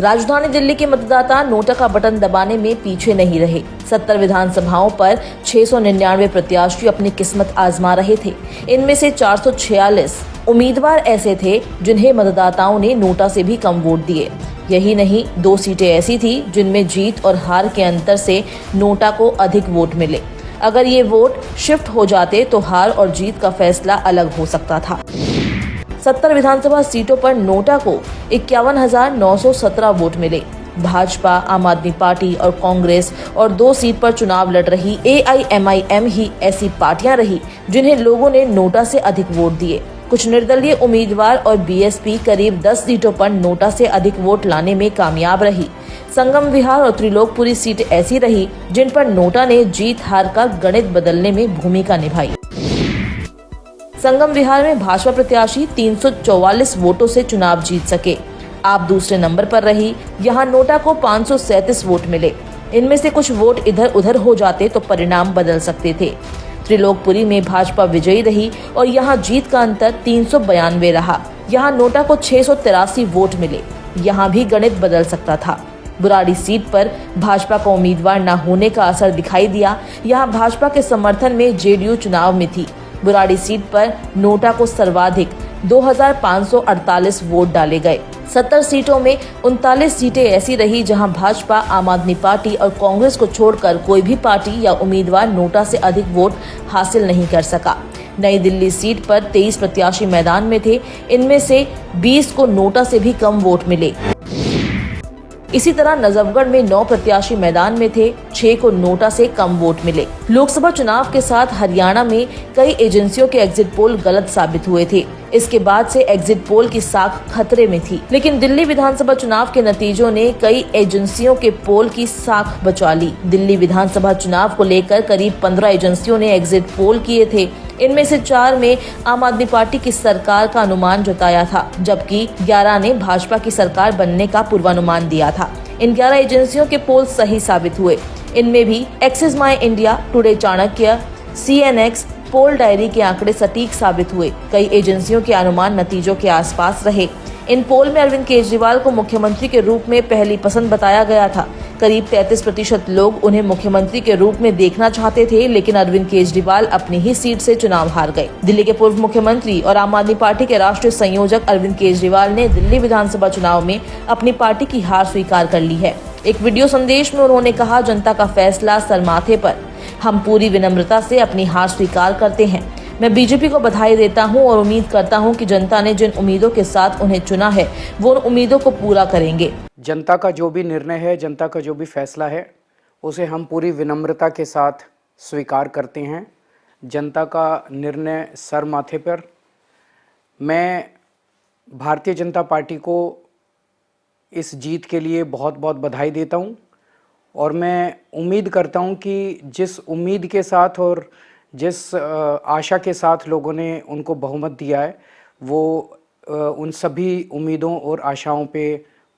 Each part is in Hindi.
राजधानी दिल्ली के मतदाता नोटा का बटन दबाने में पीछे नहीं रहे। 70 विधानसभाओं पर 699 प्रत्याशी अपनी किस्मत आजमा रहे थे। इनमें से 446 उम्मीदवार ऐसे थे जिन्हें मतदाताओं ने नोटा से भी कम वोट दिए। यही नहीं, 2 सीटें ऐसी थी जिनमें जीत और हार के अंतर से नोटा को अधिक वोट मिले। अगर ये वोट शिफ्ट हो जाते तो हार और जीत का फैसला अलग हो सकता था। 70 विधानसभा सीटों पर नोटा को 51,917 वोट मिले। भाजपा, आम आदमी पार्टी और कांग्रेस और 2 सीट पर चुनाव लड़ रही AIMIM ही ऐसी पार्टियां रही जिन्हें लोगों ने नोटा से अधिक वोट दिए। कुछ निर्दलीय उम्मीदवार और BSP करीब 10 सीटों पर नोटा से अधिक वोट लाने में कामयाब रही। संगम विहार और त्रिलोकपुरी सीट ऐसी रही जिन पर नोटा ने जीत हार का गणित बदलने में भूमिका निभाई। संगम विहार में भाजपा प्रत्याशी 344 वोटों से चुनाव जीत सके। आप दूसरे नंबर पर रही। यहाँ नोटा को 537 वोट मिले। इनमें से कुछ वोट इधर उधर हो जाते तो परिणाम बदल सकते थे। त्रिलोकपुरी में भाजपा विजयी रही और यहाँ जीत का अंतर 392 रहा। यहाँ नोटा को 683 वोट मिले। यहाँ भी गणित बदल सकता था। बुराड़ी सीट पर भाजपा का उम्मीदवार न होने का असर दिखाई दिया। यहाँ भाजपा के समर्थन में JDU चुनाव में थी। बुराड़ी सीट पर नोटा को सर्वाधिक 2,548 वोट डाले गए। 70 सीटों में 39 सीटें ऐसी रही जहां भाजपा, आम आदमी पार्टी और कांग्रेस को छोड़कर कोई भी पार्टी या उम्मीदवार नोटा से अधिक वोट हासिल नहीं कर सका। नई दिल्ली सीट पर 23 प्रत्याशी मैदान में थे। इनमें से 20 को नोटा से भी कम वोट मिले। इसी तरह नजफगढ़ में 9 प्रत्याशी मैदान में थे, 6 को नोटा से कम वोट मिले। लोकसभा चुनाव के साथ हरियाणा में कई एजेंसियों के एग्जिट पोल गलत साबित हुए थे। इसके बाद से एग्जिट पोल की साख खतरे में थी। लेकिन दिल्ली विधानसभा चुनाव के नतीजों ने कई एजेंसियों के पोल की साख बचा ली। दिल्ली विधानसभा चुनाव को लेकर करीब 15 एजेंसियों ने एग्जिट पोल किए थे। इनमें से 4 में आम आदमी पार्टी की सरकार का अनुमान जताया था, जबकि 11 ने भाजपा की सरकार बनने का पूर्वानुमान दिया था। इन 11 एजेंसियों के पोल सही साबित हुए। इनमें भी Axis My India, Today Chanakya, CNX poll diary के आंकड़े सटीक साबित हुए। कई एजेंसियों के अनुमान नतीजों के आसपास रहे। इन पोल में अरविंद केजरीवाल को मुख्यमंत्री के रूप में पहली पसंद बताया गया था। करीब 33% लोग उन्हें मुख्यमंत्री के रूप में देखना चाहते थे, लेकिन अरविंद केजरीवाल अपनी ही सीट से चुनाव हार गए। दिल्ली के पूर्व मुख्यमंत्री और आम आदमी पार्टी के राष्ट्रीय संयोजक अरविंद केजरीवाल ने दिल्ली विधानसभा चुनाव में अपनी पार्टी की हार स्वीकार कर ली है। एक वीडियो संदेश में उन्होंने कहा, जनता का फैसला सर माथे पर। हम पूरी विनम्रता से अपनी हार स्वीकार करते हैं। मैं बीजेपी को बधाई देता हूं और उम्मीद करता हूं कि जनता ने जिन उम्मीदों के साथ उन्हें चुना है वो उन उम्मीदों को पूरा करेंगे। जनता का जो भी निर्णय है, जनता का जो भी फैसला है, उसे हम पूरी विनम्रता के साथ स्वीकार करते हैं। जनता का निर्णय सर माथे पर। मैं भारतीय जनता पार्टी को इस जीत के लिए बहुत बहुत बधाई देता हूं और मैं उम्मीद करता हूं कि जिस उम्मीद के साथ और जिस आशा के साथ लोगों ने उनको बहुमत दिया है, वो उन सभी उम्मीदों और आशाओं पे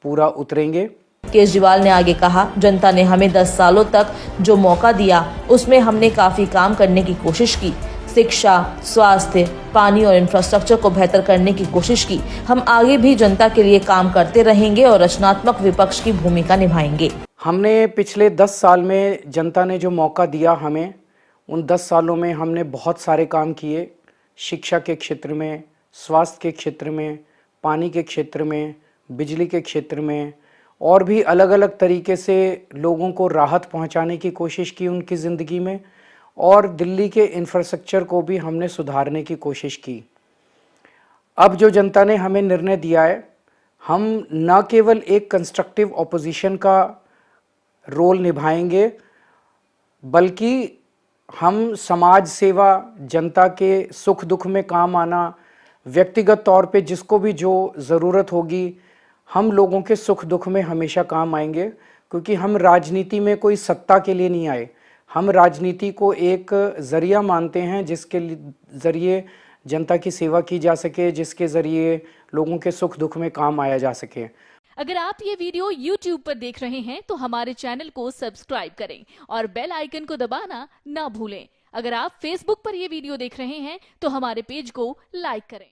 पूरा उतरेंगे। केजरीवाल ने आगे कहा, जनता ने हमें 10 सालों तक जो मौका दिया उसमें हमने काफी काम करने की कोशिश की। शिक्षा, स्वास्थ्य, पानी और इंफ्रास्ट्रक्चर को बेहतर करने की कोशिश की। हम आगे भी जनता के लिए काम करते रहेंगे और रचनात्मक विपक्ष की भूमिका निभाएंगे। हमने पिछले 10 साल में जनता ने जो मौका दिया हमें, उन 10 सालों में हमने बहुत सारे काम किए। शिक्षा के क्षेत्र में, स्वास्थ्य के क्षेत्र में, पानी के क्षेत्र में, बिजली के क्षेत्र में और भी अलग अलग तरीके से लोगों को राहत पहुंचाने की कोशिश की उनकी ज़िंदगी में। और दिल्ली के इंफ्रास्ट्रक्चर को भी हमने सुधारने की कोशिश की। अब जो जनता ने हमें निर्णय दिया है, हम न केवल एक कंस्ट्रक्टिव ऑपोजिशन का रोल निभाएंगे, बल्कि हम समाज सेवा, जनता के सुख दुख में काम आना, व्यक्तिगत तौर पे जिसको भी जो ज़रूरत होगी, हम लोगों के सुख दुख में हमेशा काम आएंगे। क्योंकि हम राजनीति में कोई सत्ता के लिए नहीं आए, हम राजनीति को एक ज़रिया मानते हैं जिसके ज़रिए जनता की सेवा की जा सके, जिसके ज़रिए लोगों के सुख दुख में काम आया जा सके। अगर आप ये वीडियो YouTube पर देख रहे हैं तो हमारे चैनल को सब्सक्राइब करें और बेल आइकन को दबाना ना भूलें। अगर आप Facebook पर ये वीडियो देख रहे हैं तो हमारे पेज को लाइक करें।